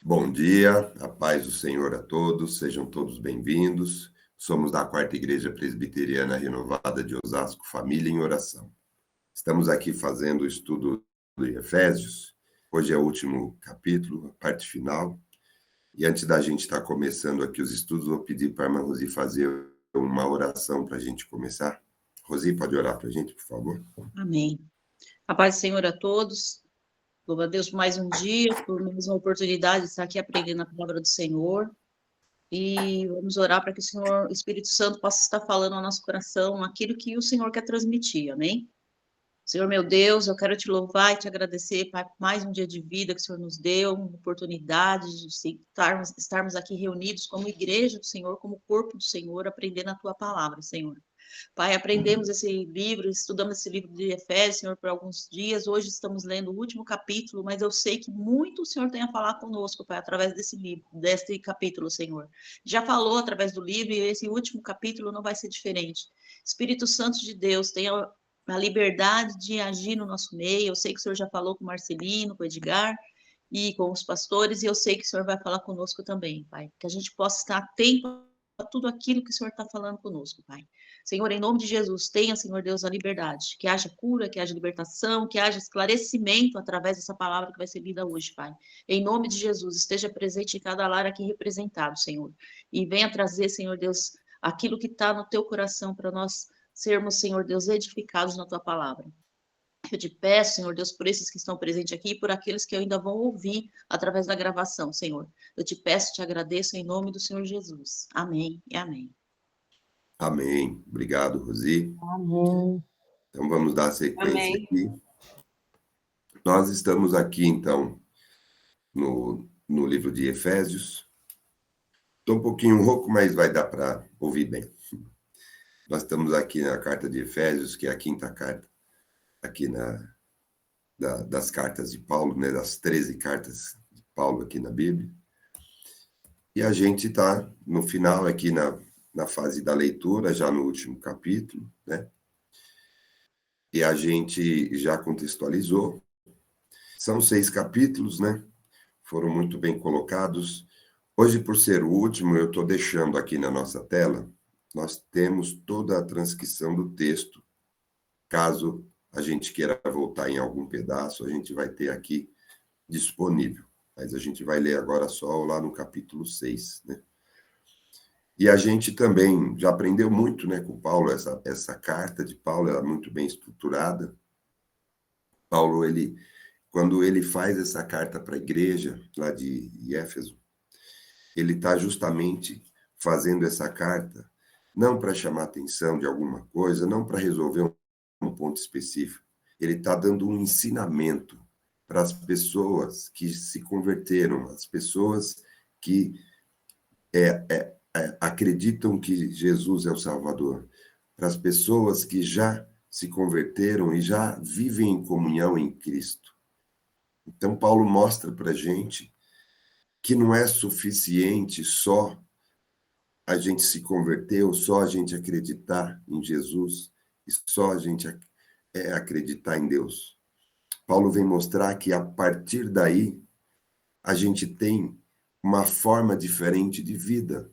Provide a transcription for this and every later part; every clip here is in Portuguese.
Bom dia, a paz do Senhor a todos, sejam todos bem-vindos. Somos da Quarta Igreja Presbiteriana Renovada de Osasco, Família em Oração. Estamos aqui fazendo o estudo de Efésios. Hoje é o último capítulo, a parte final. E antes da gente estar começando aqui os estudos, vou pedir para a irmã Rosi fazer uma oração para a gente começar. Rosi, pode orar para a gente, por favor? Amém. A paz do Senhor a todos. Louva a Deus por mais um dia, por mais uma oportunidade de estar aqui aprendendo a palavra do Senhor. E vamos orar para que o Senhor, o Espírito Santo, possa estar falando ao nosso coração aquilo que o Senhor quer transmitir. Amém? Senhor meu Deus, eu quero te louvar e te agradecer, Pai, por mais um dia de vida que o Senhor nos deu, uma oportunidade de estarmos aqui reunidos como igreja do Senhor, como corpo do Senhor, aprendendo a tua palavra, Senhor. Pai, aprendemos esse livro, estudamos esse livro de Efésios, Senhor, por alguns dias. Hoje estamos lendo o último capítulo, mas eu sei que muito o Senhor tem a falar conosco, Pai, através desse livro, deste capítulo, Senhor. Já falou através do livro e esse último capítulo não vai ser diferente. Espírito Santo de Deus, tenha a liberdade de agir no nosso meio. Eu sei que o Senhor já falou com o Marcelino, com o Edgar e com os pastores, e eu sei que o Senhor vai falar conosco também, Pai. Que a gente possa estar atento a tudo aquilo que o Senhor está falando conosco, Pai. Senhor, em nome de Jesus, tenha, Senhor Deus, a liberdade. Que haja cura, que haja libertação, que haja esclarecimento através dessa palavra que vai ser lida hoje, Pai. Em nome de Jesus, esteja presente em cada lar aqui representado, Senhor. E venha trazer, Senhor Deus, aquilo que está no teu coração para nós sermos, Senhor Deus, edificados na tua palavra. Eu te peço, Senhor Deus, por esses que estão presentes aqui e por aqueles que ainda vão ouvir através da gravação, Senhor. Eu te peço, te agradeço em nome do Senhor Jesus. Amém e amém. Amém. Obrigado, Rosi. Amém. Então, vamos dar sequência Amém. aqui. Nós estamos aqui, então, no livro de Efésios. Estou um pouquinho rouco, mas vai dar para ouvir bem. Nós estamos aqui na carta de Efésios, que é a quinta carta, aqui das cartas de Paulo, né, das 13 cartas de Paulo aqui na Bíblia. E a gente está no final, aqui na fase da leitura, já no último capítulo, né? E a gente já contextualizou. São 6 capítulos, né? Foram muito bem colocados. Hoje, por ser o último, eu estou deixando aqui na nossa tela, nós temos toda a transcrição do texto. Caso a gente queira voltar em algum pedaço, a gente vai ter aqui disponível. Mas a gente vai ler agora só lá no capítulo 6, né? E a gente também já aprendeu muito, né, com Paulo, essa carta de Paulo, ela é muito bem estruturada. Paulo, quando ele faz essa carta para a igreja lá de Éfeso, ele está justamente fazendo essa carta não para chamar atenção de alguma coisa, não para resolver um ponto específico. Ele está dando um ensinamento para as pessoas que se converteram, as pessoas que acreditam que Jesus é o Salvador, para as pessoas que já se converteram e já vivem em comunhão em Cristo. Então, Paulo mostra para a gente que não é suficiente só a gente se converter, ou só a gente acreditar em Jesus, e só a gente acreditar em Deus. Paulo vem mostrar que, a partir daí, a gente tem uma forma diferente de vida.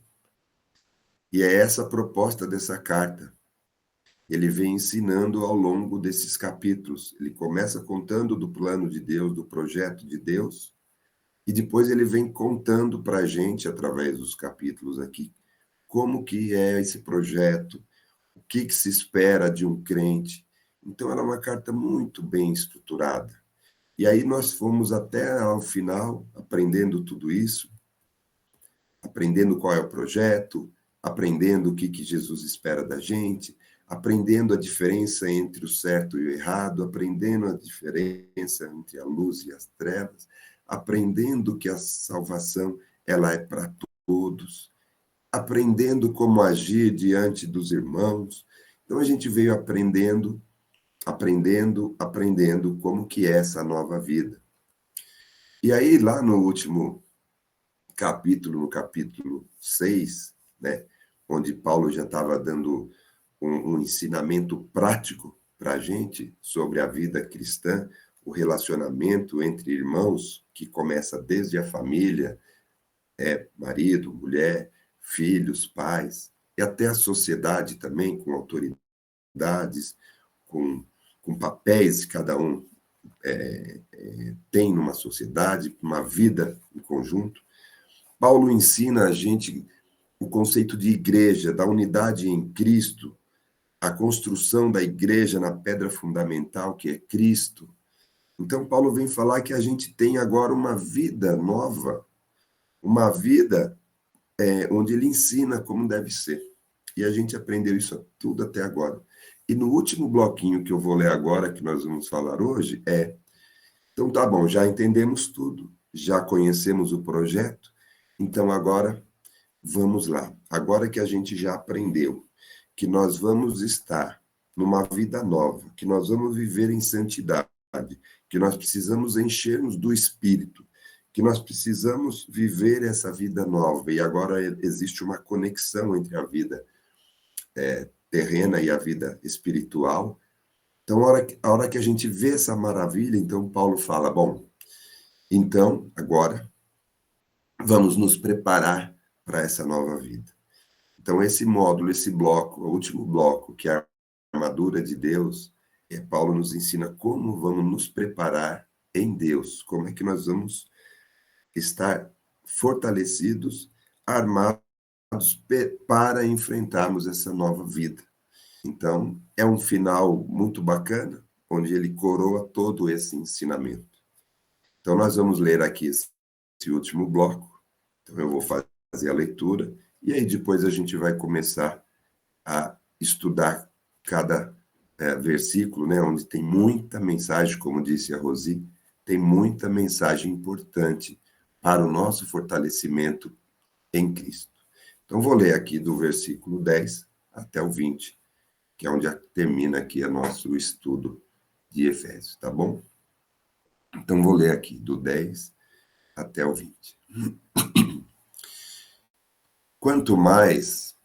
E é essa a proposta dessa carta. Ele vem ensinando ao longo desses capítulos. Ele começa contando do plano de Deus, do projeto de Deus, e depois ele vem contando para a gente, através dos capítulos aqui, como que é esse projeto, o que se espera de um crente. Então, ela é uma carta muito bem estruturada. E aí nós fomos até ao final, aprendendo tudo isso, aprendendo qual é o projeto, aprendendo o que Jesus espera da gente, aprendendo a diferença entre o certo e o errado, aprendendo a diferença entre a luz e as trevas, aprendendo que a salvação ela é para todos, aprendendo como agir diante dos irmãos. Então a gente veio aprendendo como que é essa nova vida. E aí lá no último capítulo, no capítulo 6, né, onde Paulo já estava dando um ensinamento prático para a gente sobre a vida cristã, o relacionamento entre irmãos, que começa desde a família, marido, mulher, filhos, pais, e até a sociedade também, com autoridades, com, com papéis que cada um tem numa sociedade, uma vida em conjunto. Paulo ensina a gente o conceito de igreja, da unidade em Cristo, a construção da igreja na pedra fundamental, que é Cristo. Então, Paulo vem falar que a gente tem agora uma vida nova, uma vida onde ele ensina como deve ser. E a gente aprendeu isso tudo até agora. E no último bloquinho que eu vou ler agora, que nós vamos falar hoje, então tá bom, já entendemos tudo, já conhecemos o projeto, então agora vamos lá. Agora que a gente já aprendeu que nós vamos estar numa vida nova, que nós vamos viver em santidade, que nós precisamos encher-nos do Espírito, que nós precisamos viver essa vida nova, e agora existe uma conexão entre a vida terrena e a vida espiritual. Então, a hora que a gente vê essa maravilha, então Paulo fala, bom, então, agora, vamos nos preparar para essa nova vida. Então, esse módulo, esse bloco, o último bloco, que é a armadura de Deus, Paulo nos ensina como vamos nos preparar em Deus, como é que nós vamos estar fortalecidos, armados para enfrentarmos essa nova vida. Então, é um final muito bacana, onde ele coroa todo esse ensinamento. Então, nós vamos ler aqui esse último bloco. Então, eu vou fazer a leitura, e aí depois a gente vai começar a estudar cada versículo, né, onde tem muita mensagem, como disse a Rosi, tem muita mensagem importante para o nosso fortalecimento em Cristo. Então, vou ler aqui do versículo 10 até o 20, que é onde termina aqui o nosso estudo de Efésios, tá bom? Então, vou ler aqui do 10 até o 20. Quanto mais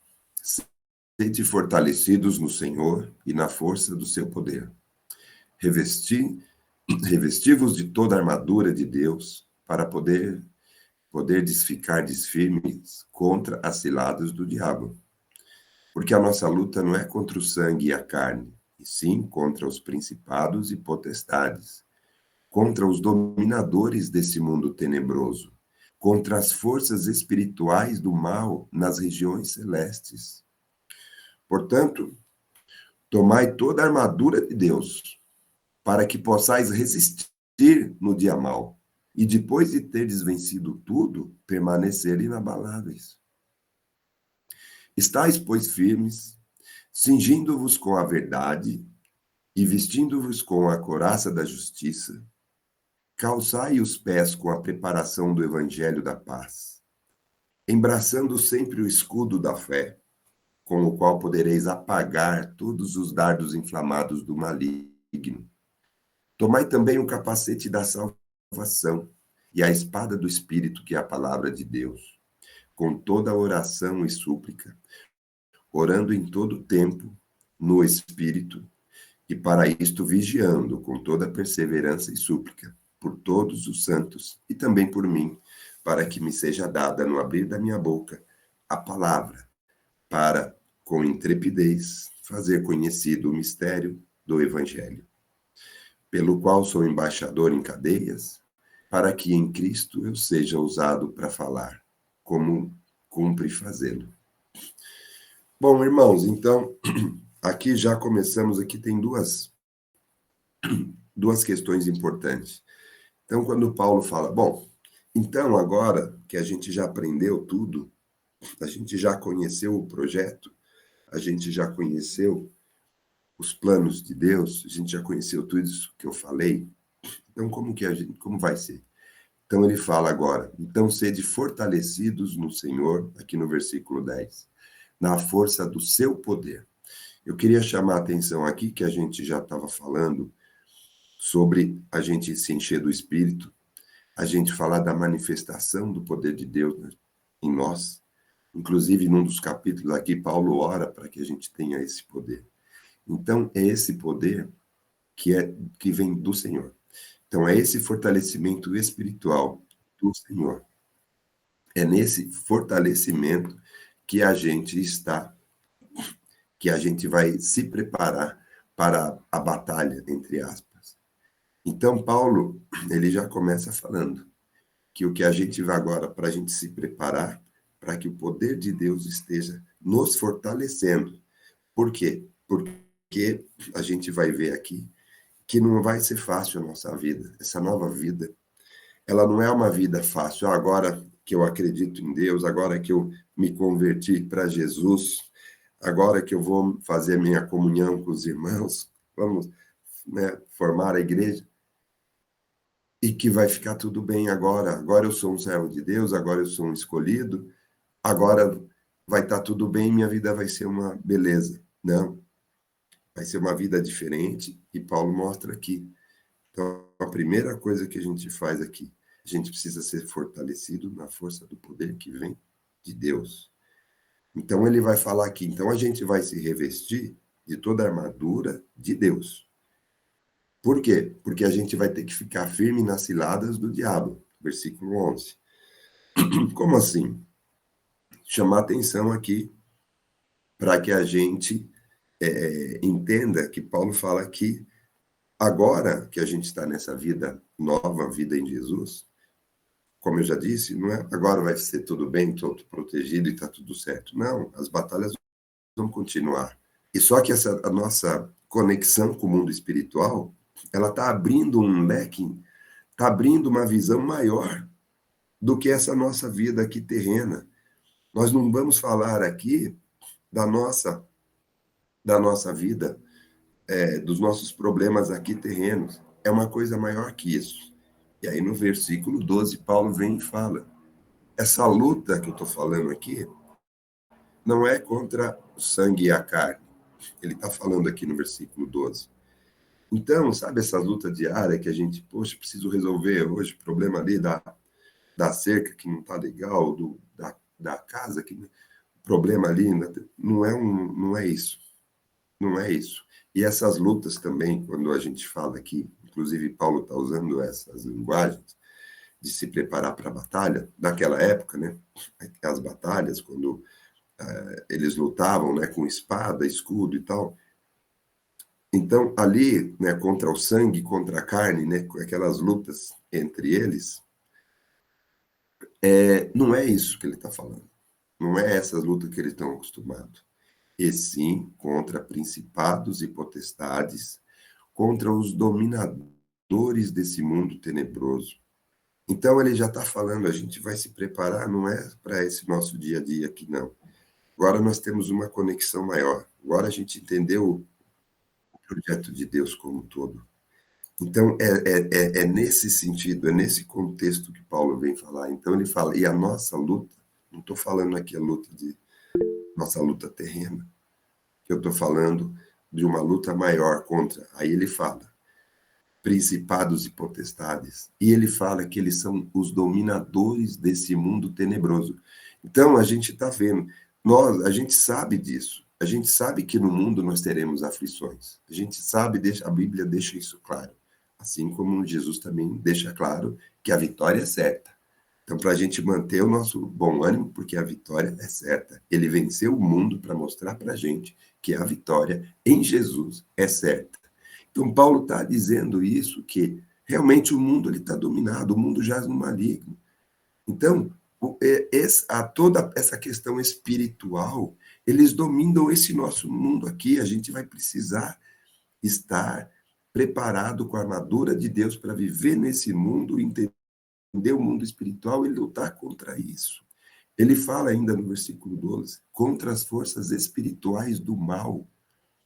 sede fortalecidos no Senhor e na força do seu poder. Revesti-vos de toda a armadura de Deus para poderdes ficar firmes contra as ciladas do diabo. Porque a nossa luta não é contra o sangue e a carne, e sim contra os principados e potestades, contra os dominadores desse mundo tenebroso, contra as forças espirituais do mal nas regiões celestes. Portanto, tomai toda a armadura de Deus, para que possais resistir no dia mau, e depois de teres vencido tudo, permanecer inabaláveis. Estais, pois, firmes, cingindo-vos com a verdade e vestindo-vos com a couraça da justiça, calçai os pés com a preparação do evangelho da paz, embraçando sempre o escudo da fé, com o qual podereis apagar todos os dardos inflamados do maligno. Tomai também o capacete da salvação e a espada do Espírito, que é a palavra de Deus, com toda oração e súplica, orando em todo tempo no Espírito, e para isto vigiando com toda perseverança e súplica, por todos os santos e também por mim, para que me seja dada no abrir da minha boca a palavra, para, com intrepidez, fazer conhecido o mistério do Evangelho, pelo qual sou embaixador em cadeias, para que em Cristo eu seja usado para falar, como cumpre fazê-lo. Bom, irmãos, então, aqui já começamos, aqui tem duas questões importantes. Então, quando Paulo fala, bom, então agora que a gente já aprendeu tudo, a gente já conheceu o projeto, a gente já conheceu os planos de Deus, a gente já conheceu tudo isso que eu falei, então como vai ser? Então ele fala agora, então sede fortalecidos no Senhor, aqui no versículo 10, na força do seu poder. Eu queria chamar a atenção aqui, que a gente já estava falando sobre a gente se encher do Espírito, a gente falar da manifestação do poder de Deus em nós. Inclusive, num dos capítulos aqui, Paulo ora para que a gente tenha esse poder. Então, é esse poder que vem do Senhor. Então, é esse fortalecimento espiritual do Senhor. É nesse fortalecimento que a gente está, que a gente vai se preparar para a batalha, entre aspas. Então, Paulo, ele já começa falando que o que a gente vai agora para a gente se preparar para que o poder de Deus esteja nos fortalecendo. Por quê? Porque a gente vai ver aqui que não vai ser fácil a nossa vida, essa nova vida. Ela não é uma vida fácil. Agora que eu acredito em Deus, agora que eu me converti para Jesus, agora que eu vou fazer minha comunhão com os irmãos, vamos, né, formar a igreja, e que vai ficar tudo bem agora. Agora eu sou um servo de Deus, agora eu sou um escolhido, agora vai estar tudo bem, minha vida vai ser uma beleza. Não, vai ser uma vida diferente, e Paulo mostra aqui. Então, a primeira coisa que a gente faz aqui, a gente precisa ser fortalecido na força do poder que vem de Deus. Então, ele vai falar aqui, então a gente vai se revestir de toda a armadura de Deus. Por quê? Porque a gente vai ter que ficar firme nas ciladas do diabo. Versículo 11. Como assim? Chamar atenção aqui para que a gente entenda que Paulo fala que agora que a gente está nessa vida nova, vida em Jesus, como eu já disse, não é agora vai ser tudo bem, estou protegido e está tudo certo. Não, as batalhas vão continuar. E só que a nossa conexão com o mundo espiritual, ela está abrindo um leque, está abrindo uma visão maior do que essa nossa vida aqui terrena. Nós não vamos falar aqui da nossa vida, dos nossos problemas aqui terrenos. É uma coisa maior que isso. E aí no versículo 12, Paulo vem e fala, essa luta que eu estou falando aqui não é contra o sangue e a carne. Ele está falando aqui no versículo 12. Então, sabe essa luta diária que a gente, poxa, preciso resolver hoje, problema ali da cerca que não está legal, da casa, que problema ali, não é isso. Não é isso. E essas lutas também, quando a gente fala aqui, inclusive Paulo está usando essas linguagens, de se preparar para a batalha, naquela época, né? As batalhas, quando eles lutavam, né, com espada, escudo e tal. Então, ali, né, contra o sangue, contra a carne, né, aquelas lutas entre eles, não é isso que ele está falando. Não é essas lutas que eles estão acostumados. E sim contra principados e potestades, contra os dominadores desse mundo tenebroso. Então, ele já está falando, a gente vai se preparar, não é para esse nosso dia a dia aqui, não. Agora nós temos uma conexão maior. Agora a gente entendeu o projeto de Deus como um todo. Então, é nesse sentido, é nesse contexto que Paulo vem falar. Então, ele fala, e a nossa luta, não estou falando aqui nossa luta terrena, que eu estou falando de uma luta maior contra. Aí ele fala, principados e potestades. E ele fala que eles são os dominadores desse mundo tenebroso. Então, a gente está vendo, a gente sabe disso. A gente sabe que no mundo nós teremos aflições. A gente sabe, a Bíblia deixa isso claro. Assim como Jesus também deixa claro que a vitória é certa. Então, para a gente manter o nosso bom ânimo, porque a vitória é certa. Ele venceu o mundo para mostrar para a gente que a vitória em Jesus é certa. Então, Paulo está dizendo isso, que realmente o mundo está dominado, o mundo jaz no maligno. Então, toda essa questão espiritual, eles dominam esse nosso mundo aqui. A gente vai precisar estar preparado com a armadura de Deus para viver nesse mundo, entender o mundo espiritual e lutar contra isso. Ele fala ainda no versículo 12, contra as forças espirituais do mal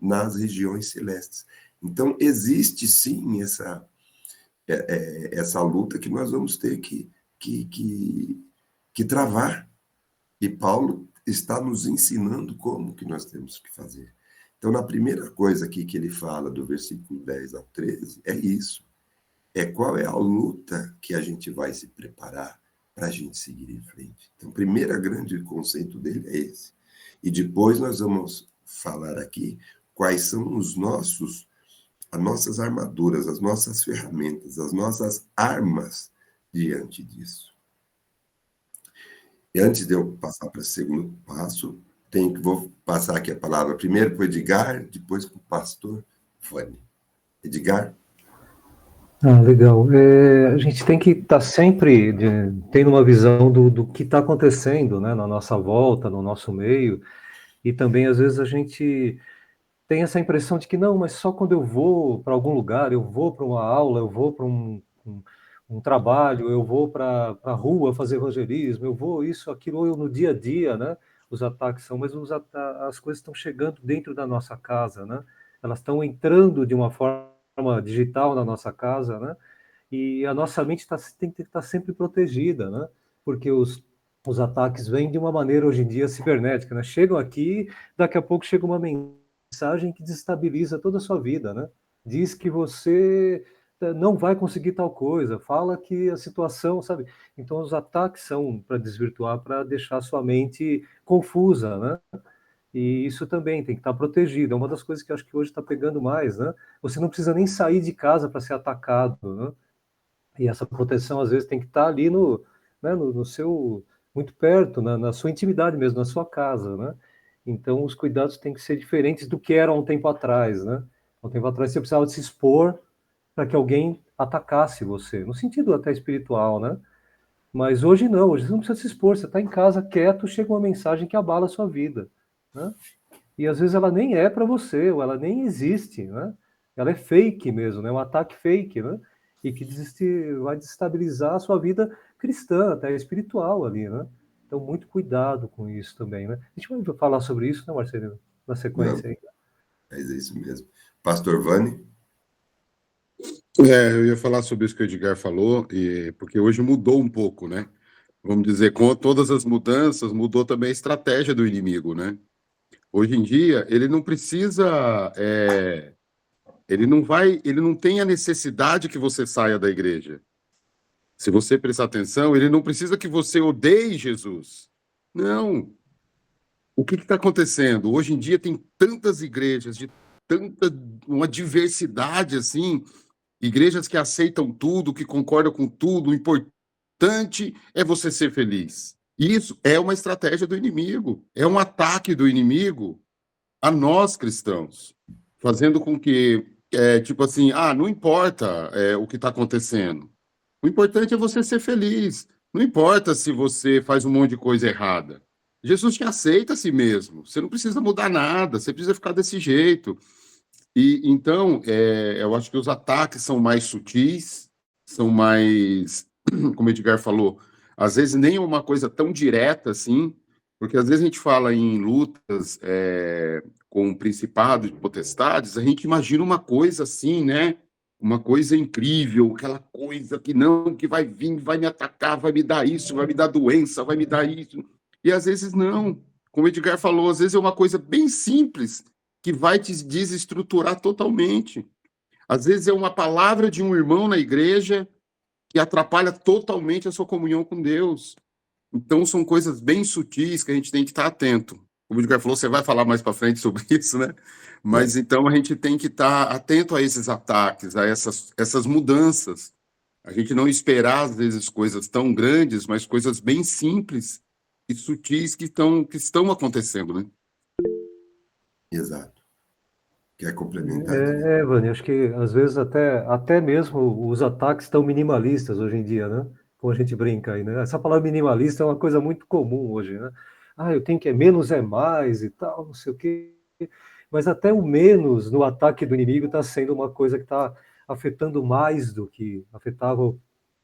nas regiões celestes. Então, existe sim essa luta que nós vamos ter que travar. E Paulo está nos ensinando como que nós temos que fazer. Então, na primeira coisa aqui que ele fala, do versículo 10 ao 13, é isso. Qual é a luta que a gente vai se preparar para a gente seguir em frente. Então, o primeiro grande conceito dele é esse. E depois nós vamos falar aqui quais são os nossos as nossas armaduras, as nossas ferramentas, as nossas armas diante disso. E antes de eu passar para o segundo passo, vou passar aqui a palavra primeiro para o Edgar, depois para o pastor Vani. Edgar? Legal. A gente tem que estar sempre tendo uma visão do que está acontecendo, né, na nossa volta, no nosso meio, e também às vezes a gente tem essa impressão de que não, mas só quando eu vou para algum lugar, eu vou para uma aula, eu vou para um trabalho, eu vou para a rua fazer evangelismo, eu vou isso, aquilo, ou eu no dia a dia, né? Os ataques são, mas as coisas estão chegando dentro da nossa casa, né? Elas estão entrando de uma forma digital na nossa casa, né? E a nossa mente tem que estar sempre protegida, né? Porque os ataques vêm de uma maneira, hoje em dia, cibernética, né? Chegam aqui, daqui a pouco chega uma mensagem que desestabiliza toda a sua vida, né? Diz que você não vai conseguir tal coisa, fala que a situação, sabe? Então, os ataques são para desvirtuar, para deixar a sua mente confusa, né? E isso também tem que estar protegido. É uma das coisas que eu acho que hoje está pegando mais, né? Você não precisa nem sair de casa para ser atacado, né? E essa proteção, às vezes, tem que estar ali né, no seu, muito perto, na sua intimidade mesmo, na sua casa, né? Então, os cuidados têm que ser diferentes do que eram há um tempo atrás, né? Há um tempo atrás, você precisava de se expor para que alguém atacasse você, no sentido até espiritual, né? Mas hoje não, hoje você não precisa se expor, você está em casa quieto, chega uma mensagem que abala a sua vida, né? E às vezes ela nem é para você, ou ela nem existe, né? Ela é fake mesmo, né? Um ataque fake, né? E que vai desestabilizar a sua vida cristã, até espiritual ali, né? Então, muito cuidado com isso também, né? A gente vai falar sobre isso, né, Marcelino? Na Não, sequência aí. mas é isso mesmo. Pastor Vani? Eu ia falar sobre isso que o Edgar falou, porque hoje mudou um pouco, né? Vamos dizer, com todas as mudanças, mudou também a estratégia do inimigo, né? Hoje em dia, ele não precisa, ele não tem a necessidade que você saia da igreja. Se você prestar atenção, ele não precisa que você odeie Jesus. Não. O que está acontecendo? Hoje em dia tem tantas igrejas de tanta uma diversidade assim, igrejas que aceitam tudo, que concordam com tudo. O importante é você ser feliz. Isso é uma estratégia do inimigo, é um ataque do inimigo a nós cristãos, fazendo com que, tipo assim, não importa o que está acontecendo. O importante é você ser feliz. Não importa se você faz um monte de coisa errada. Jesus te aceita a si mesmo. Você não precisa mudar nada, você precisa ficar desse jeito. E então, eu acho que os ataques são mais sutis, são mais, como o Edgar falou, às vezes nem uma coisa tão direta assim, porque às vezes a gente fala em lutas com principados e potestades, a gente imagina uma coisa assim, né? Uma coisa incrível, aquela coisa que não, que vai vir, vai me atacar, vai me dar isso, vai me dar doença, vai me dar isso. E às vezes não. Como o Edgar falou, às vezes é uma coisa bem simples que vai te desestruturar totalmente. Às vezes é uma palavra de um irmão na igreja que atrapalha totalmente a sua comunhão com Deus. Então, são coisas bem sutis que a gente tem que estar atento. Como o Edgar falou, você vai falar mais para frente sobre isso, né? Mas então a gente tem que estar atento a esses ataques, a essas mudanças. A gente não esperar, às vezes, coisas tão grandes, mas coisas bem simples e sutis que estão acontecendo, né? Exato. Quer complementar, Edgar? Vânia, acho que às vezes até mesmo os ataques estão minimalistas hoje em dia, né? Como a gente brinca aí, né? Essa palavra minimalista é uma coisa muito comum hoje, né? Eu tenho que menos é mais e tal, não sei o quê. Mas até o menos no ataque do inimigo está sendo uma coisa que está afetando mais do que afetava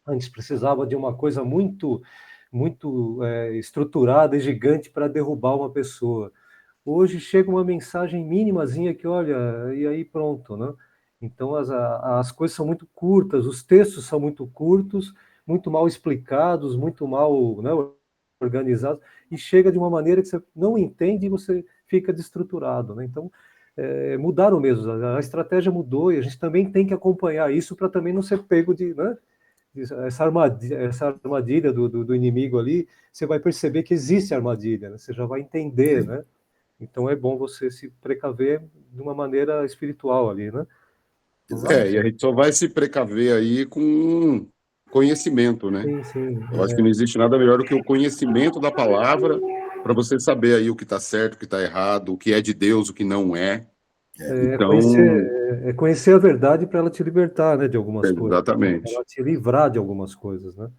antes. Precisava de uma coisa muito estruturada e gigante para derrubar uma pessoa. Hoje chega uma mensagem mínimazinha que, olha, e aí pronto, né? Então as coisas são muito curtas, os textos são muito curtos, muito mal explicados, muito mal, né, organizados, e chega de uma maneira que você não entende e você fica destruturado, né? Então, mudaram mesmo, a estratégia mudou e a gente também tem que acompanhar isso para também não ser pego né? Essa armadilha do inimigo ali, você vai perceber que existe armadilha, né? Você já vai entender, Sim. né? Então é bom você se precaver de uma maneira espiritual ali, né? E a gente só vai se precaver aí com conhecimento, né? Sim, sim. Eu acho que não existe nada melhor do que o conhecimento da palavra para você saber aí o que está certo, o que está errado, o que é de Deus, o que não é. Então, É conhecer a verdade para ela te libertar, né, de algumas coisas, né? Para exatamente. ela te livrar de algumas coisas, né?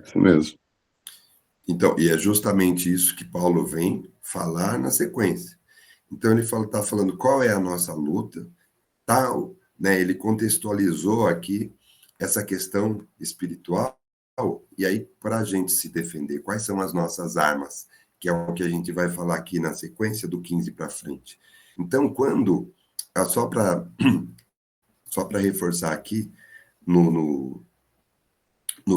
Isso mesmo. Então, e é justamente isso que Paulo vem falar na sequência. Então, ele está falando qual é a nossa luta, tal, né? Ele contextualizou aqui essa questão espiritual, e aí, para a gente se defender, quais são as nossas armas, que é o que a gente vai falar aqui na sequência do 15 para frente. Então, só para reforçar aqui, no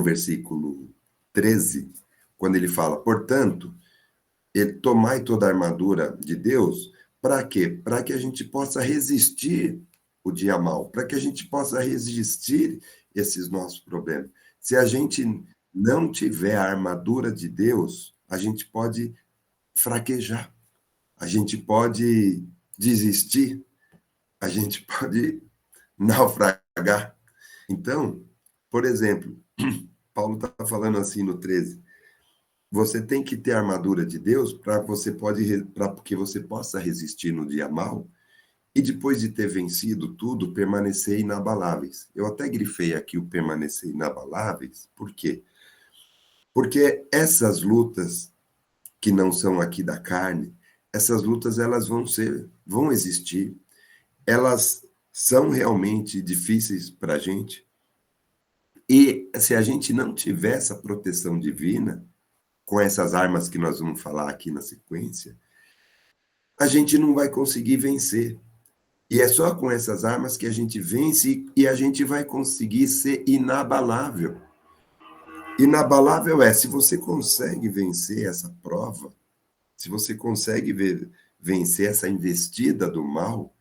versículo 13, quando ele fala, portanto, tomai toda a armadura de Deus, para quê? Para que a gente possa resistir o dia mal, para que a gente possa resistir esses nossos problemas. Se a gente não tiver a armadura de Deus, a gente pode fraquejar, a gente pode desistir, a gente pode naufragar. Então, por exemplo, Paulo está falando assim no 13, você tem que ter a armadura de Deus para que você possa resistir no dia mal e depois de ter vencido tudo, permanecer inabaláveis. Eu até grifei aqui o permanecer inabaláveis, por quê? Porque essas lutas que não são aqui da carne, essas lutas elas vão existir, elas são realmente difíceis para a gente, e se a gente não tiver essa proteção divina, com essas armas que nós vamos falar aqui na sequência, a gente não vai conseguir vencer. E é só com essas armas que a gente vence e a gente vai conseguir ser inabalável. Inabalável se você consegue vencer essa prova, se você consegue vencer essa investida do mal,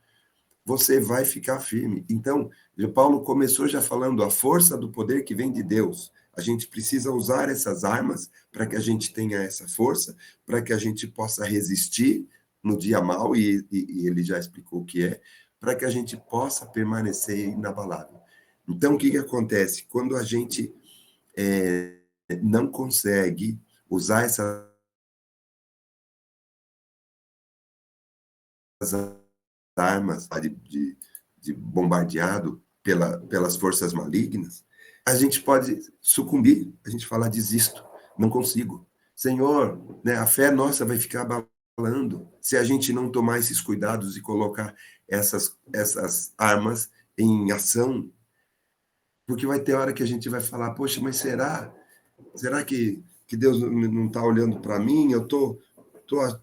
você vai ficar firme. Então, Paulo começou já falando a força do poder que vem de Deus. A gente precisa usar essas armas para que a gente tenha essa força, para que a gente possa resistir no dia mal, e ele já explicou o que é, para que a gente possa permanecer inabalável. Então, o que acontece? Quando a gente não consegue usar essas armas de bombardeado pelas forças malignas, a gente pode sucumbir, a gente fala, desisto, não consigo. Senhor, né, a fé nossa vai ficar abalando se a gente não tomar esses cuidados e colocar essas armas em ação, porque vai ter hora que a gente vai falar, poxa, mas será que Deus não está olhando para mim? Eu tô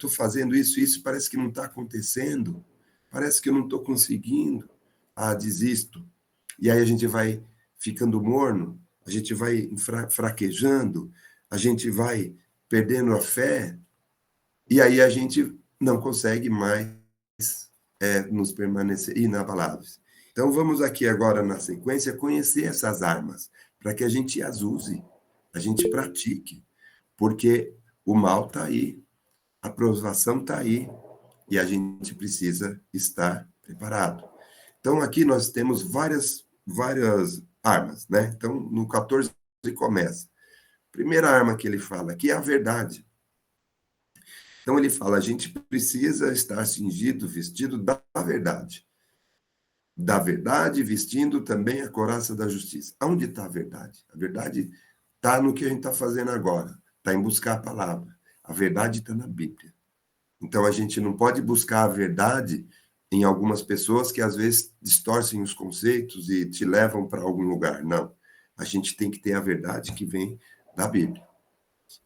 fazendo isso, parece que não está acontecendo, parece que eu não estou conseguindo. Desisto. E aí a gente vai ficando morno, a gente vai fraquejando, a gente vai perdendo a fé, e aí a gente não consegue mais nos permanecer inabaláveis. Então vamos aqui agora na sequência conhecer essas armas, para que a gente as use, a gente pratique, porque o mal está aí, a provação está aí, e a gente precisa estar preparado. Então, aqui nós temos várias armas, né? Então, no 14 começa. Primeira arma que ele fala aqui é a verdade. Então, ele fala, a gente precisa estar cingido, vestido da verdade. Da verdade, vestindo também a couraça da justiça. Onde está a verdade? A verdade está no que a gente está fazendo agora. Está em buscar a palavra. A verdade está na Bíblia. Então, a gente não pode buscar a verdade em algumas pessoas que, às vezes, distorcem os conceitos e te levam para algum lugar. Não. A gente tem que ter a verdade que vem da Bíblia.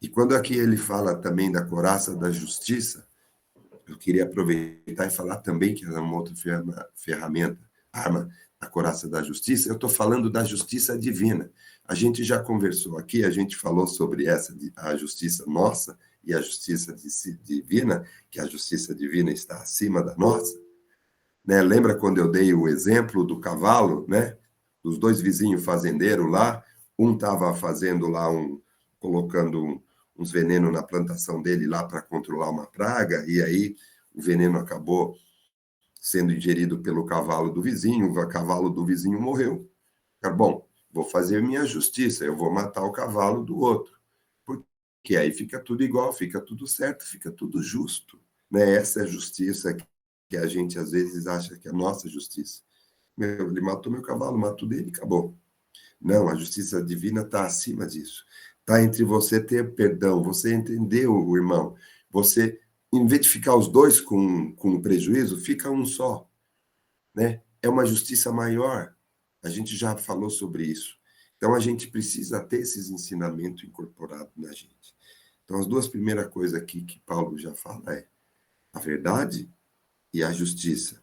E quando aqui ele fala também da couraça da justiça, eu queria aproveitar e falar também que é uma outra ferramenta, arma, a couraça da justiça. Eu estou falando da justiça divina. A gente já conversou aqui, a gente falou sobre a justiça nossa e a justiça divina, que a justiça divina está acima da nossa. Né? Lembra quando eu dei o exemplo do cavalo, né? Dos dois vizinhos fazendeiros lá, um estava fazendo lá colocando uns venenos na plantação dele lá para controlar uma praga, e aí o veneno acabou sendo ingerido pelo cavalo do vizinho, o cavalo do vizinho morreu. Bom, vou fazer minha justiça, eu vou matar o cavalo do outro. Porque aí fica tudo igual, fica tudo certo, fica tudo justo. Né? Essa é a justiça que a gente às vezes acha que é a nossa justiça. Ele matou meu cavalo, matou dele, acabou. Não, a justiça divina está acima disso. Está entre você ter perdão, você entender o irmão. Você, em vez de ficar os dois com prejuízo, fica um só. Né? É uma justiça maior. A gente já falou sobre isso. Então, a gente precisa ter esses ensinamentos incorporados na gente. Então, as duas primeiras coisas aqui que Paulo já fala é a verdade e a justiça.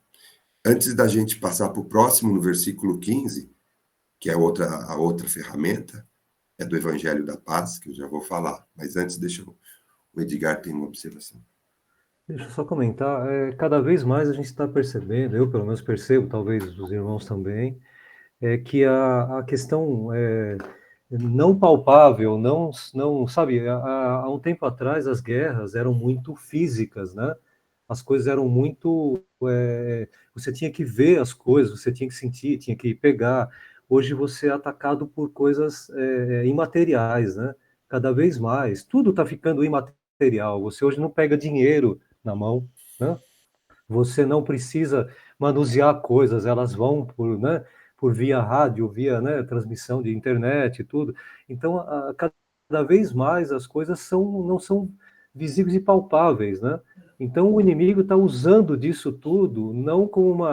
Antes da gente passar para o próximo, no versículo 15, que é a outra ferramenta, é do Evangelho da Paz, que eu já vou falar. Mas antes, o Edgar tem uma observação. Deixa eu só comentar, cada vez mais a gente está percebendo, eu pelo menos percebo, talvez os irmãos também, que a questão não palpável, não sabe, há um tempo atrás as guerras eram muito físicas, né? As coisas eram muito, você tinha que ver as coisas, você tinha que sentir, tinha que pegar. Hoje você é atacado por coisas imateriais, né? Cada vez mais, tudo está ficando imaterial. Você hoje não pega dinheiro na mão, né? Você não precisa manusear coisas, elas vão por via rádio, via, né, transmissão de internet e tudo. Então, cada vez mais as coisas não são visíveis e palpáveis, né? Então, o inimigo está usando disso tudo, não como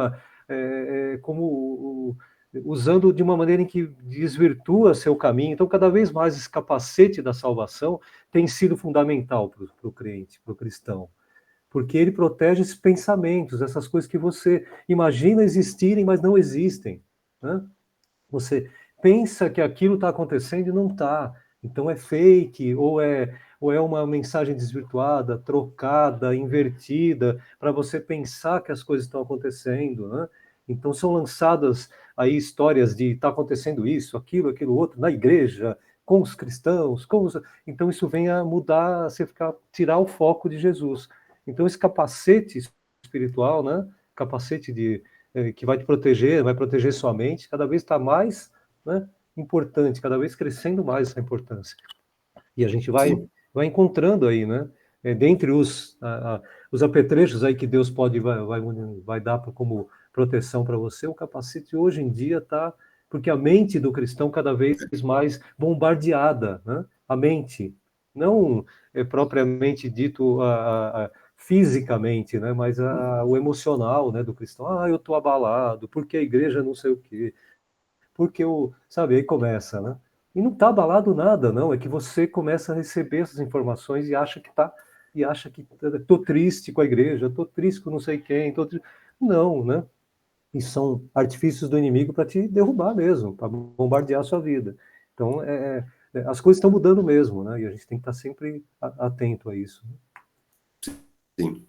usando de uma maneira em que desvirtua seu caminho. Então, cada vez mais esse capacete da salvação tem sido fundamental para o crente, para o cristão, porque ele protege esses pensamentos, essas coisas que você imagina existirem, mas não existem, né? Você pensa que aquilo está acontecendo e não está. Então é fake, ou é uma mensagem desvirtuada, trocada, invertida, para você pensar que as coisas estão acontecendo, né? Então são lançadas aí histórias de está acontecendo isso, aquilo outro, na igreja, com os cristãos, então isso vem a mudar, tirar o foco de Jesus. Então esse capacete espiritual, né? Capacete que vai te proteger, vai proteger sua mente, cada vez está mais, né, importante, cada vez crescendo mais essa importância. E a gente vai encontrando aí, né, dentre os apetrechos aí que Deus vai dar como proteção para você, o capacete hoje em dia está, porque a mente do cristão cada vez mais bombardeada, né, a mente, não propriamente dito fisicamente, né, mas o emocional, né, do cristão. Eu estou abalado, porque a igreja não sei o quê, porque sabe, aí começa, né? E não está abalado nada, não, é que você começa a receber essas informações e acha que estou triste com a igreja, estou triste com não sei quem, não, né? E são artifícios do inimigo para te derrubar mesmo, para bombardear a sua vida. Então, as coisas estão mudando mesmo, né? E a gente tem que estar sempre atento a isso. Sim.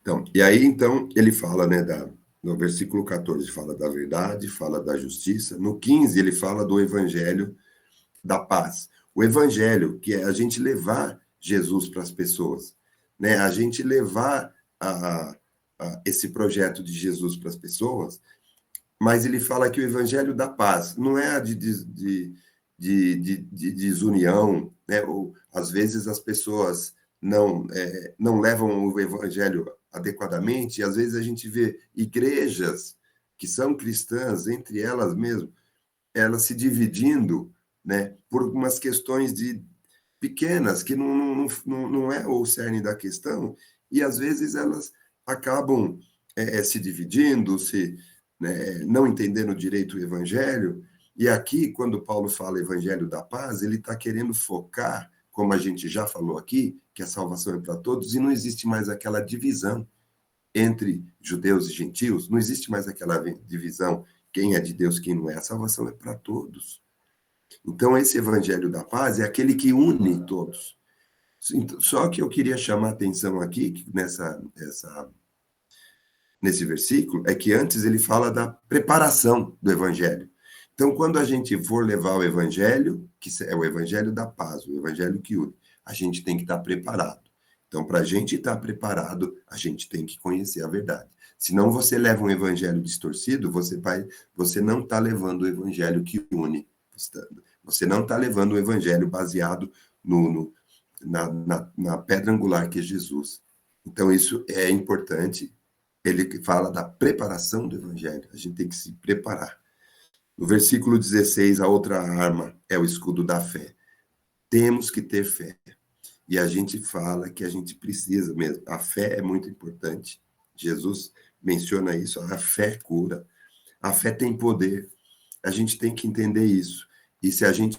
Então, e aí, então, ele fala, né, no versículo 14, fala da verdade, fala da justiça. No 15, ele fala do evangelho da paz. O evangelho, que é a gente levar Jesus para as pessoas, né? A gente levar esse projeto de Jesus para as pessoas, mas ele fala que o evangelho da paz não é a de desunião, né? Ou, às vezes as pessoas não levam o evangelho adequadamente, e às vezes a gente vê igrejas que são cristãs, entre elas mesmo, elas se dividindo, por umas questões pequenas, que não é o cerne da questão, e às vezes elas acabam se dividindo, não entendendo direito o evangelho, e aqui, quando Paulo fala evangelho da paz, ele está querendo focar, como a gente já falou aqui, que a salvação é para todos, e não existe mais aquela divisão entre judeus e gentios, não existe mais aquela divisão, quem é de Deus, quem não é, a salvação é para todos. Então, esse evangelho da paz é aquele que une todos. Só que eu queria chamar a atenção aqui, nesse versículo, é que antes ele fala da preparação do evangelho. Então, quando a gente for levar o evangelho, que é o evangelho da paz, o evangelho que une, a gente tem que estar preparado. Então, para a gente estar preparado, a gente tem que conhecer a verdade. Senão você leva um evangelho distorcido, você não está levando o evangelho que une. Você não está levando o evangelho baseado na pedra angular que é Jesus. Então, isso é importante. Ele fala da preparação do evangelho. A gente tem que se preparar. No versículo 16, a outra arma é o escudo da fé. Temos que ter fé. E a gente fala que a gente precisa mesmo. A fé é muito importante. Jesus menciona isso. A fé cura. A fé tem poder. A gente tem que entender isso. E se a gente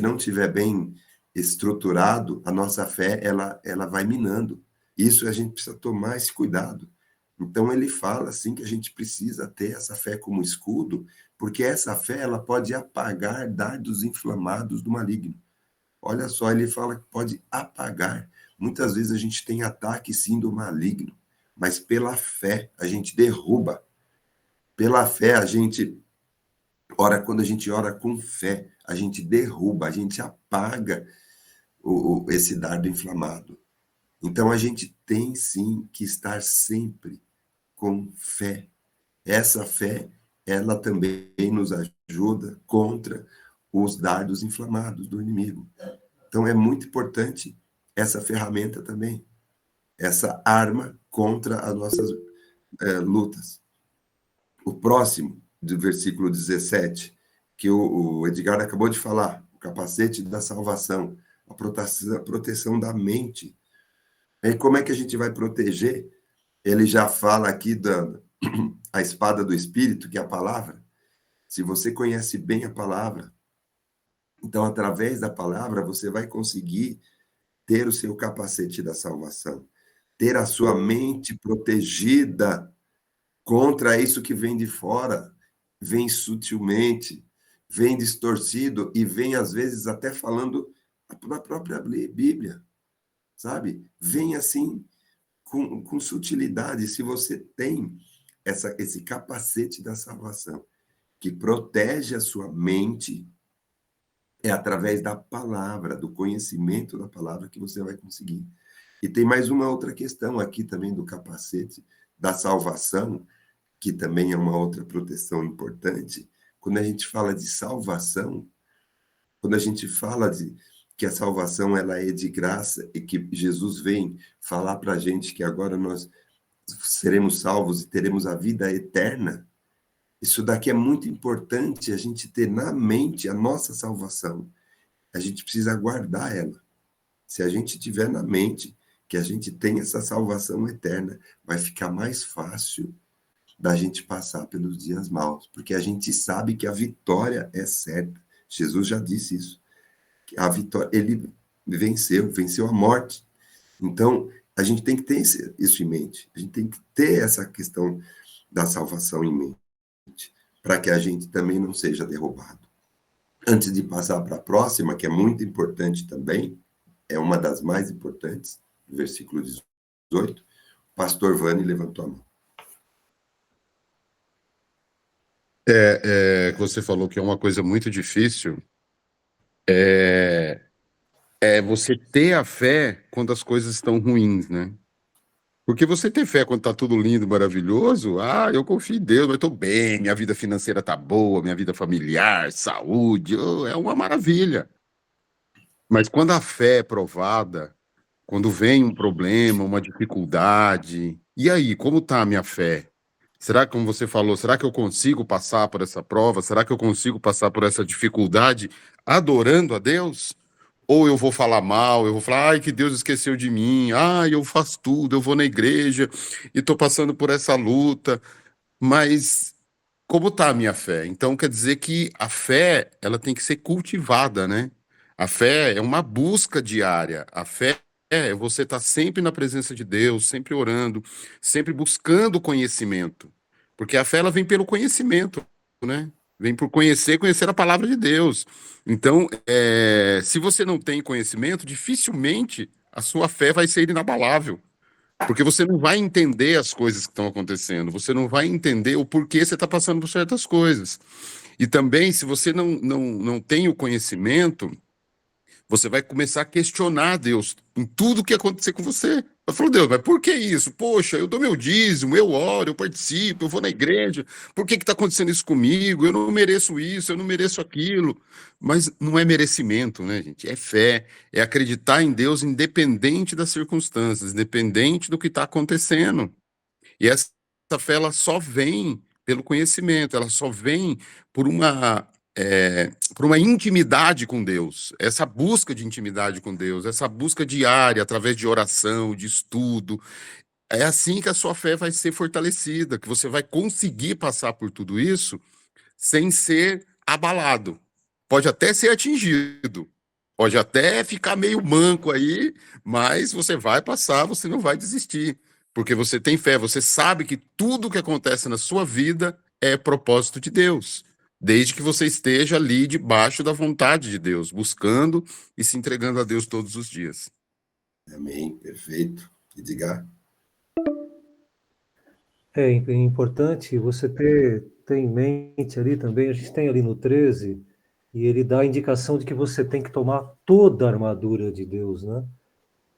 não tiver bem estruturado, a nossa fé, ela vai minando. Isso a gente precisa tomar esse cuidado. Então, ele fala, assim, que a gente precisa ter essa fé como escudo, porque essa fé, ela pode apagar dardos inflamados do maligno. Olha só, ele fala que pode apagar. Muitas vezes a gente tem ataque, sim, do maligno, mas pela fé a gente derruba. Pela fé a gente ora, quando a gente ora com fé, a gente derruba, a gente apaga esse dardo inflamado. Então, a gente tem, sim, que estar sempre com fé. Essa fé, ela também nos ajuda contra os dardos inflamados do inimigo. Então, é muito importante essa ferramenta também, essa arma contra as nossas lutas. O próximo, do versículo 17, que o Edgar acabou de falar, o capacete da salvação, a proteção da mente. E como é que a gente vai proteger? Ele já fala aqui da a espada do Espírito, que é a palavra. Se você conhece bem a palavra, então, através da palavra, você vai conseguir ter o seu capacete da salvação, ter a sua mente protegida contra isso que vem de fora, vem sutilmente, vem distorcido e vem, às vezes, até falando na própria Bíblia, sabe? Vem assim, com sutilidade. Se você tem esse capacete da salvação, que protege a sua mente, é através da palavra, do conhecimento da palavra que você vai conseguir. E tem mais uma outra questão aqui também do capacete da salvação, que também é uma outra proteção importante. Quando a gente fala de salvação, quando a gente fala que a salvação ela é de graça e que Jesus vem falar para a gente que agora nós seremos salvos e teremos a vida eterna, isso daqui é muito importante a gente ter na mente a nossa salvação. A gente precisa guardar ela. Se a gente tiver na mente que a gente tem essa salvação eterna, vai ficar mais fácil da gente passar pelos dias maus, porque a gente sabe que a vitória é certa. Jesus já disse isso. A vitória, ele venceu a morte. Então, a gente tem que ter isso em mente. A gente tem que ter essa questão da salvação em mente, para que a gente também não seja derrubado. Antes de passar para a próxima, que é muito importante também, é uma das mais importantes, versículo 18, o pastor Vani levantou a mão. Você falou que é uma coisa muito difícil, é você ter a fé quando as coisas estão ruins, né? Porque você ter fé quando tá tudo lindo, maravilhoso, eu confio em Deus, eu tô bem, minha vida financeira tá boa, minha vida familiar, saúde, é uma maravilha. Mas quando a fé é provada, quando vem um problema, uma dificuldade, e aí, como tá a minha fé? Será que, como você falou, será que eu consigo passar por essa prova? Será que eu consigo passar por essa dificuldade adorando a Deus? Ou eu vou falar mal, eu vou falar, ai, que Deus esqueceu de mim, ai, eu faço tudo, eu vou na igreja e estou passando por essa luta, mas como está a minha fé? Então quer dizer que a fé, ela tem que ser cultivada, né? A fé é uma busca diária, a fé é você estar sempre na presença de Deus, sempre orando, sempre buscando conhecimento, porque a fé, ela vem pelo conhecimento, né? Vem por conhecer a palavra de Deus. Então, se você não tem conhecimento, dificilmente a sua fé vai ser inabalável. Porque você não vai entender as coisas que estão acontecendo, você não vai entender o porquê você está passando por certas coisas. E também, se você não tem o conhecimento, você vai começar a questionar Deus em tudo que acontecer com você. Eu falo, Deus, mas por que isso? Poxa, eu dou meu dízimo, eu oro, eu participo, eu vou na igreja. Por que está acontecendo isso comigo? Eu não mereço isso, eu não mereço aquilo. Mas não é merecimento, né, gente? É fé, é acreditar em Deus independente das circunstâncias, independente do que está acontecendo. E essa fé, ela só vem pelo conhecimento, ela só vem por por uma intimidade com Deus, essa busca de intimidade com Deus, essa busca diária, através de oração, de estudo. É assim que a sua fé vai ser fortalecida, que você vai conseguir passar por tudo isso sem ser abalado. Pode até ser atingido, pode até ficar meio manco aí, mas você vai passar, você não vai desistir, porque você tem fé, você sabe que tudo que acontece na sua vida é propósito de Deus, desde que você esteja ali debaixo da vontade de Deus, buscando e se entregando a Deus todos os dias. Amém, perfeito. Edgar? É importante você ter em mente ali também, a gente tem ali no 13, e ele dá a indicação de que você tem que tomar toda a armadura de Deus, né?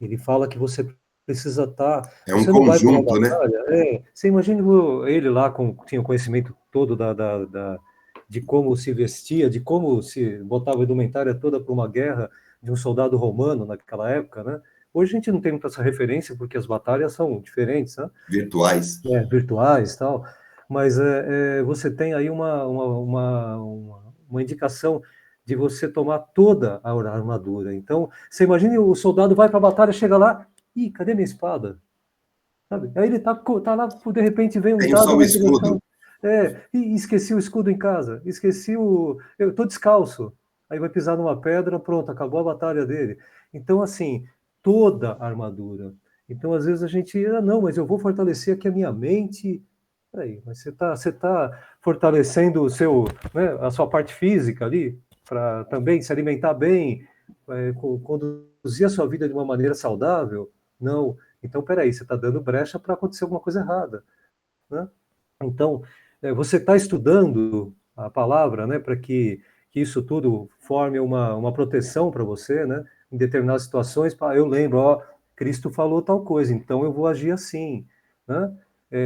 Ele fala que você precisa estar. É um Você não vai para uma conjunto, né? batalha. Você imagina ele lá tinha o conhecimento todo de como se vestia, de como se botava a indumentária toda para uma guerra de um soldado romano naquela época, né? Hoje a gente não tem muita essa referência porque as batalhas são diferentes, né? Virtuais. Virtuais e tal. Mas você tem aí uma indicação de você tomar toda a armadura. Então, você imagina o soldado vai para a batalha, chega lá, ih, cadê minha espada? Sabe? Aí ele tá lá, de repente vem um Tem dado só o na escudo. direção. E esqueci o escudo em casa, eu tô descalço. Aí vai pisar numa pedra, pronto, acabou a batalha dele. Então, assim, toda a armadura. Então, às vezes a gente, não, mas eu vou fortalecer aqui a minha mente. Peraí, mas você tá fortalecendo né, a sua parte física ali, para também se alimentar bem, conduzir a sua vida de uma maneira saudável? Não. Então, peraí, você está dando brecha para acontecer alguma coisa errada, né? Então, você está estudando a palavra, né, para que isso tudo forme uma proteção para você, né? Em determinadas situações, eu lembro, ó, Cristo falou tal coisa, então eu vou agir assim, né?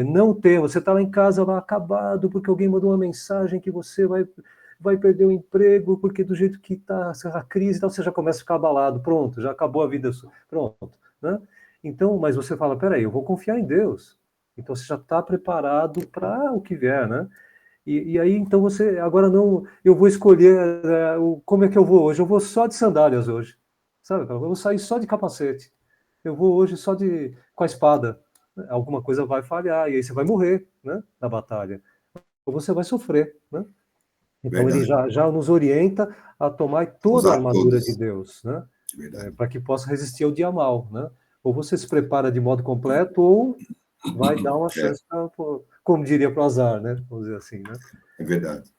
Não ter, você está lá em casa, lá acabado, porque alguém mandou uma mensagem que você vai perder o emprego, porque do jeito que está a crise, então você já começa a ficar abalado, pronto, já acabou a vida, pronto, né? Então, mas você fala, peraí, eu vou confiar em Deus. Então você já está preparado para o que vier, né? E aí, então você, agora não, eu vou escolher como é que eu vou hoje. Eu vou só de sandálias hoje, sabe? Eu vou sair só de capacete. Eu vou hoje só com a espada. Alguma coisa vai falhar e aí você vai morrer, né? Na batalha. Ou você vai sofrer, né? Então ele Verdade. já nos orienta a tomar toda a Usar armadura de todos. Deus, né? Verdade. Para que possa resistir ao dia mal, né? Ou você se prepara de modo completo, ou vai dar uma É, chance, como diria para o azar, né? Vamos dizer assim, né? é verdade.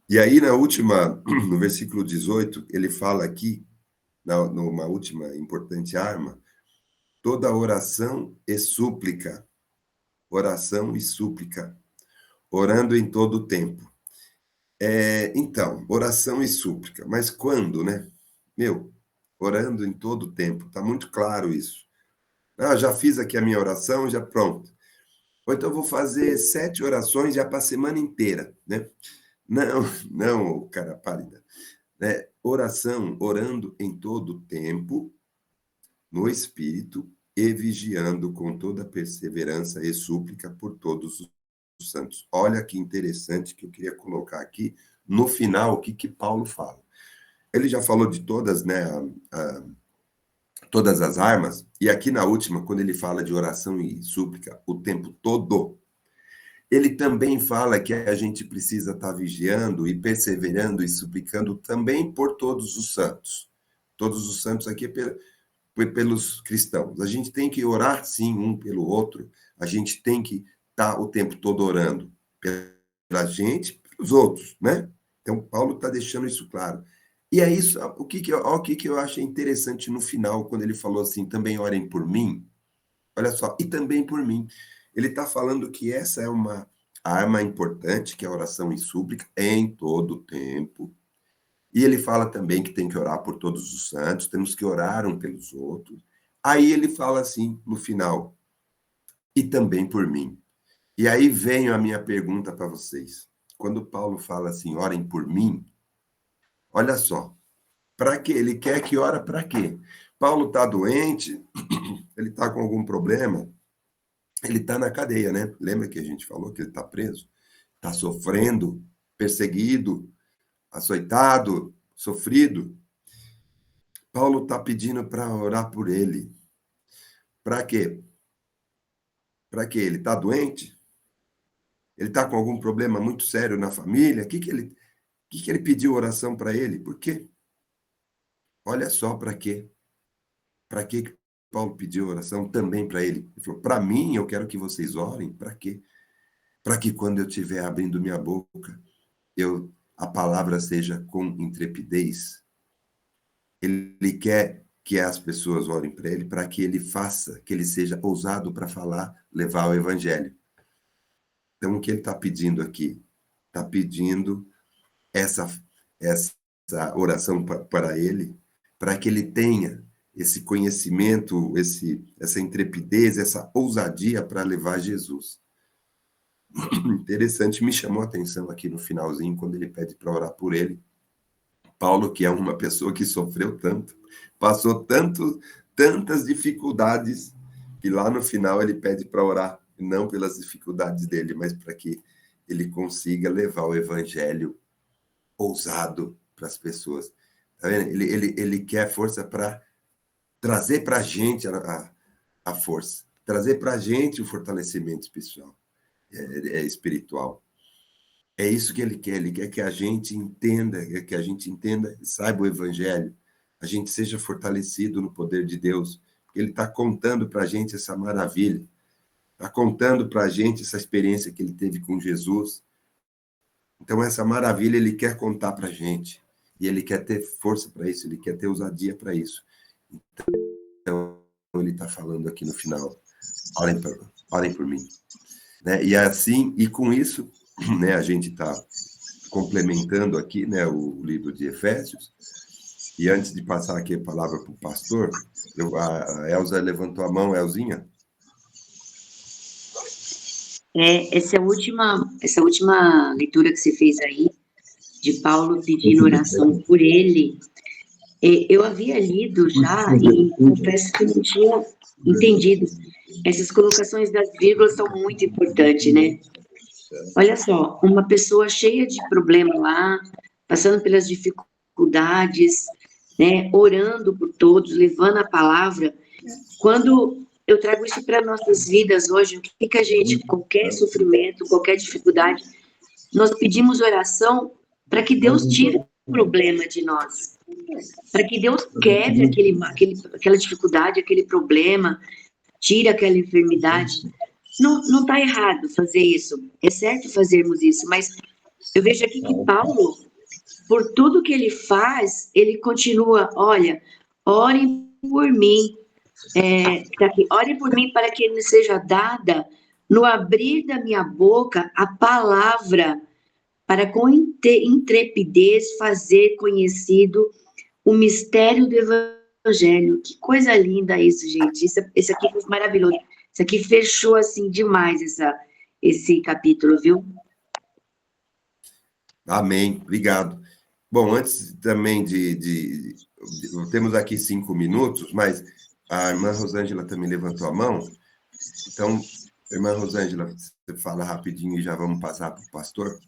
E aí, no versículo 18, ele fala aqui, numa última importante arma, toda oração e súplica, orando em todo o tempo. Então, oração e súplica, mas quando, né? Orando em todo o tempo, está muito claro isso. Já fiz aqui a minha oração, já pronto. Ou então eu vou fazer 7 orações já para a semana inteira, né? Não, não, cara pálida. Oração, orando em todo o tempo, no Espírito, e vigiando com toda perseverança e súplica por todos os santos. Olha que interessante que eu queria colocar aqui, no final, o que Paulo fala. Ele já falou de todas, né, todas as armas, e aqui na última, quando ele fala de oração e súplica o tempo todo, ele também fala que a gente precisa estar vigiando e perseverando e suplicando também por todos os santos. Todos os santos aqui pelos cristãos. A gente tem que orar, sim, um pelo outro. A gente tem que estar o tempo todo orando pela gente e pelos outros, né? Então, Paulo está deixando isso claro. E é isso, o que eu achei interessante no final, quando ele falou assim, também orem por mim. Olha só, e também por mim. Ele está falando que essa é uma arma importante, que é a oração e súplica, em todo o tempo. E ele fala também que tem que orar por todos os santos, temos que orar um pelos outros. Aí ele fala assim, no final, e também por mim. E aí vem a minha pergunta para vocês. Quando Paulo fala assim, orem por mim, olha só, para quê? Ele quer que ora para quê? Paulo está doente, ele está com algum problema, ele está na cadeia, né? Lembra que a gente falou que ele está preso? Está sofrendo, perseguido, açoitado, sofrido. Paulo está pedindo para orar por ele. Para quê? Para quê? Ele está doente? Ele está com algum problema muito sério na família? O que ele pediu oração para ele? Por quê? Olha só para quê. Para que Paulo pediu oração também para ele? Ele falou, para mim, eu quero que vocês orem. Para quê? Para que quando eu estiver abrindo minha boca, a palavra seja com intrepidez. Ele quer que as pessoas orem para ele, para que ele faça, que ele seja ousado para falar, levar o evangelho. Então, o que ele está pedindo aqui? Está pedindo essa oração para ele, para que ele tenha esse conhecimento, essa intrepidez, essa ousadia para levar Jesus. Interessante, me chamou a atenção aqui no finalzinho, quando ele pede para orar por ele. Paulo, que é uma pessoa que sofreu tanto, passou tantas dificuldades, que lá no final ele pede para orar, não pelas dificuldades dele, mas para que ele consiga levar o evangelho ousado para as pessoas. Tá vendo? Ele quer força para trazer para a gente a força, trazer para a gente o fortalecimento espiritual. É isso que ele quer que a gente entenda, saiba o evangelho, a gente seja fortalecido no poder de Deus, porque ele está contando para a gente essa maravilha, está contando para a gente essa experiência que ele teve com Jesus. Então, essa maravilha ele quer contar para a gente, e ele quer ter força para isso, ele quer ter ousadia para isso. Então, ele está falando aqui no final, orem por mim. Né? E assim, e com isso, né, a gente está complementando aqui, né, o livro de Efésios. E antes de passar aqui a palavra para o pastor, a Elza levantou a mão. Elzinha? Essa última leitura que você fez aí, de Paulo pedindo oração por ele, eu havia lido já e confesso que não tinha entendido. Essas colocações das vírgulas são muito importantes, né? Olha só, uma pessoa cheia de problema lá, passando pelas dificuldades, né, orando por todos, levando a palavra. Quando eu trago isso para nossas vidas hoje, o que a gente, qualquer sofrimento, qualquer dificuldade, nós pedimos oração para que Deus tire o problema de nós, para que Deus quebre aquela dificuldade, aquele problema, tire aquela enfermidade. Não está errado fazer isso, é certo fazermos isso, mas eu vejo aqui que Paulo, por tudo que ele faz, ele continua, olha, orem por mim, tá aqui, orem por mim para que me seja dada, no abrir da minha boca, a palavra, para com intrepidez fazer conhecido o mistério do evangelho. Que coisa linda isso, gente, isso aqui foi maravilhoso. Isso aqui fechou, assim, demais esse capítulo, viu? Amém, obrigado. Bom, antes também temos aqui 5 minutos, mas a irmã Rosângela também levantou a mão. Então, irmã Rosângela, você fala rapidinho e já vamos passar para o pastor.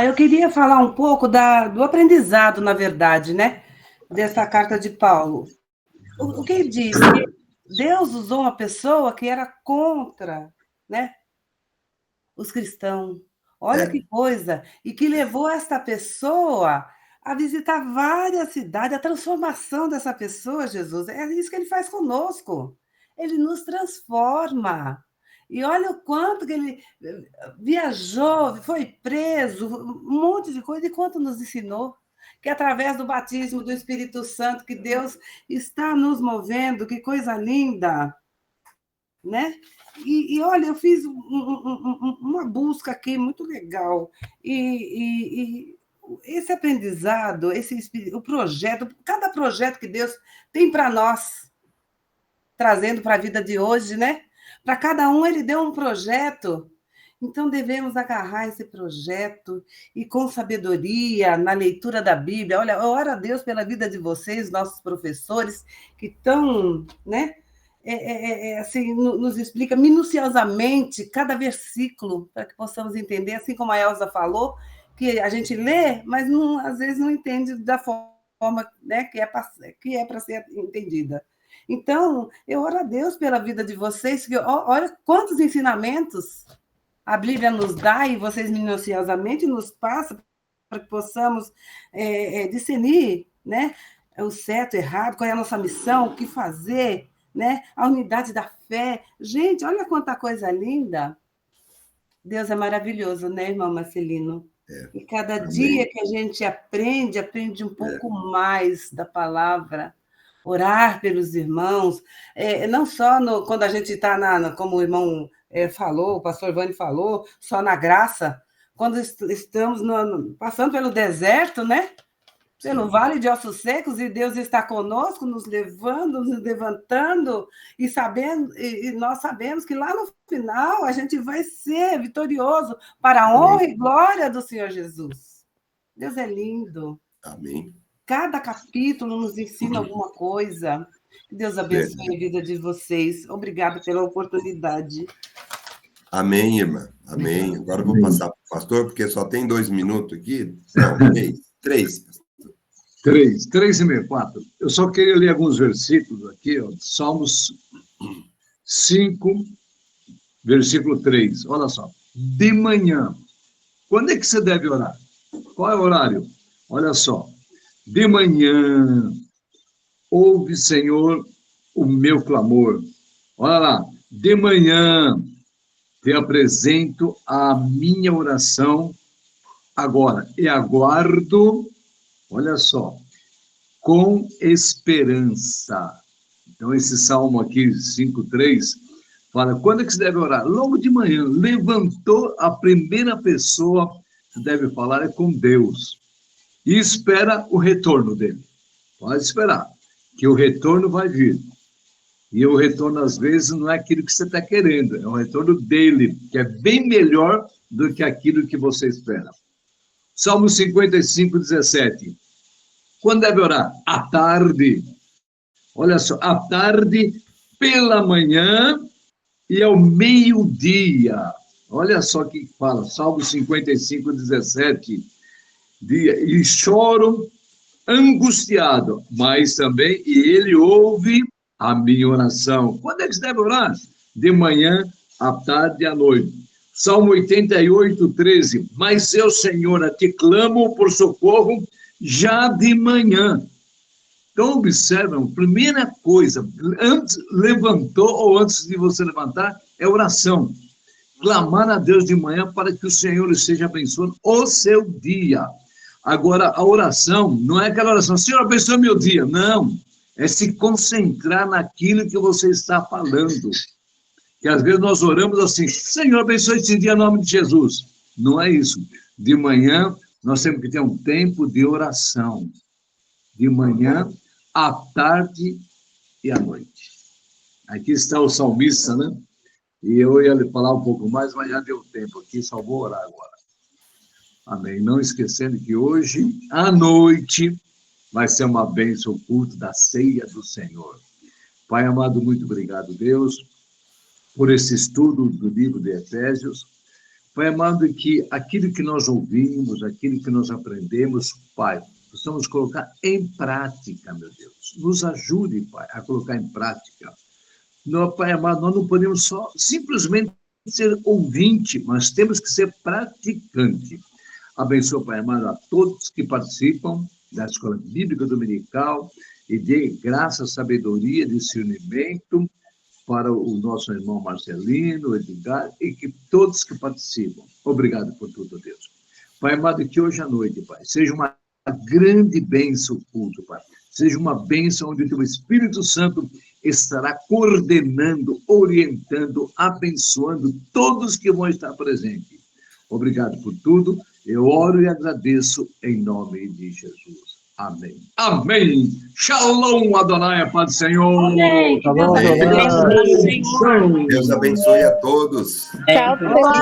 Eu queria falar um pouco do aprendizado, na verdade, né? Dessa carta de Paulo. O que ele diz? Deus usou uma pessoa que era contra, né, os cristãos. Olha que coisa! E que levou esta pessoa a visitar várias cidades, a transformação dessa pessoa, Jesus. É isso que ele faz conosco. Ele nos transforma. E olha o quanto que ele viajou, foi preso, um monte de coisa, e quanto nos ensinou. Que através do batismo do Espírito Santo, que Deus está nos movendo, que coisa linda, né? E olha, eu fiz uma busca aqui muito legal, e esse aprendizado, o projeto, cada projeto que Deus tem para nós, trazendo para a vida de hoje, né? Para cada um ele deu um projeto. Então devemos agarrar esse projeto e com sabedoria na leitura da Bíblia. Olha, eu oro a Deus pela vida de vocês, nossos professores, que estão, né? Assim, nos explica minuciosamente cada versículo para que possamos entender, assim como a Elza falou, que a gente lê, mas não, às vezes não entende da forma, né, que é para ser entendida. Então, eu oro a Deus pela vida de vocês, que olha quantos ensinamentos a Bíblia nos dá e vocês minuciosamente nos passam para que possamos discernir, né, o certo, o errado, qual é a nossa missão, o que fazer, né, a unidade da fé. Gente, olha quanta coisa linda. Deus é maravilhoso, né, irmão Marcelino? E cada dia que a gente aprende um pouco mais da palavra. Orar pelos irmãos, não só quando a gente está, como o irmão falou, o pastor Vani falou, só na graça, quando estamos passando pelo deserto, né? Pelo vale de ossos secos, e Deus está conosco, nos levando, nos levantando, e nós sabemos que lá no final a gente vai ser vitorioso para a honra e glória do Senhor Jesus. Deus é lindo. Amém. Cada capítulo nos ensina alguma coisa. Deus abençoe a vida de vocês. Obrigada pela oportunidade. Amém, irmã. Amém. Agora eu vou passar para o pastor, porque só tem 2 minutos aqui. Não, 3. 3,5, 4. Eu só queria ler alguns versículos aqui, ó, Salmos 5, versículo 3. Olha só. De manhã. Quando é que você deve orar? Qual é o horário? Olha só. De manhã, ouve, Senhor, o meu clamor. Olha lá. De manhã, te apresento a minha oração agora. E aguardo, olha só, com esperança. Então, esse salmo aqui, 5:3, fala, quando é que você deve orar? Logo de manhã, levantou, a primeira pessoa que deve falar é com Deus. E espera o retorno dele. Pode esperar, que o retorno vai vir. E o retorno, às vezes, não é aquilo que você está querendo, é o retorno dele, que é bem melhor do que aquilo que você espera. Salmo 55:17. Quando deve orar? À tarde. Olha só, à tarde, pela manhã e ao meio-dia. Olha só o que fala, Salmo 55:17. E choro angustiado, mas também, e ele ouve a minha oração. Quando é que você deve orar? De manhã, à tarde e à noite. Salmo 88:13. Mas eu, Senhor, a ti clamo por socorro já de manhã. Então, observam, primeira coisa, antes levantou ou antes de você levantar, é oração. Clamar a Deus de manhã para que o Senhor esteja abençoando o seu dia. Agora, a oração não é aquela oração, Senhor, abençoe meu dia. Não, é se concentrar naquilo que você está falando. Que às vezes nós oramos assim, Senhor, abençoe esse dia em nome de Jesus. Não é isso. De manhã, nós temos que ter um tempo de oração. De manhã, à tarde e à noite. Aqui está o salmista, né? E eu ia lhe falar um pouco mais, mas já deu tempo aqui, só vou orar agora. Amém. Não esquecendo que hoje, à noite, vai ser uma bênção, o culto da ceia do Senhor. Pai amado, muito obrigado, Deus, por esse estudo do livro de Efésios. Pai amado, que aquilo que nós ouvimos, aquilo que nós aprendemos, Pai, possamos colocar em prática, meu Deus. Nos ajude, Pai, a colocar em prática. Não, Pai amado, nós não podemos só simplesmente ser ouvinte, mas temos que ser praticante. Abençoa, Pai amado, a todos que participam da Escola Bíblica Dominical e dê graça, sabedoria, discernimento para o nosso irmão Marcelino, Edgar, e que todos que participam. Obrigado por tudo, Deus. Pai amado, que hoje à noite, Pai, seja uma grande bênção o culto, Pai. Seja uma bênção onde o Teu Espírito Santo estará coordenando, orientando, abençoando todos que vão estar presentes. Obrigado por tudo. Eu oro e agradeço em nome de Jesus. Amém. Amém. Shalom, Adonai, a paz do Senhor. Amém. Que Deus Shalom, abençoe. Deus abençoe a todos. Tchau, tchau.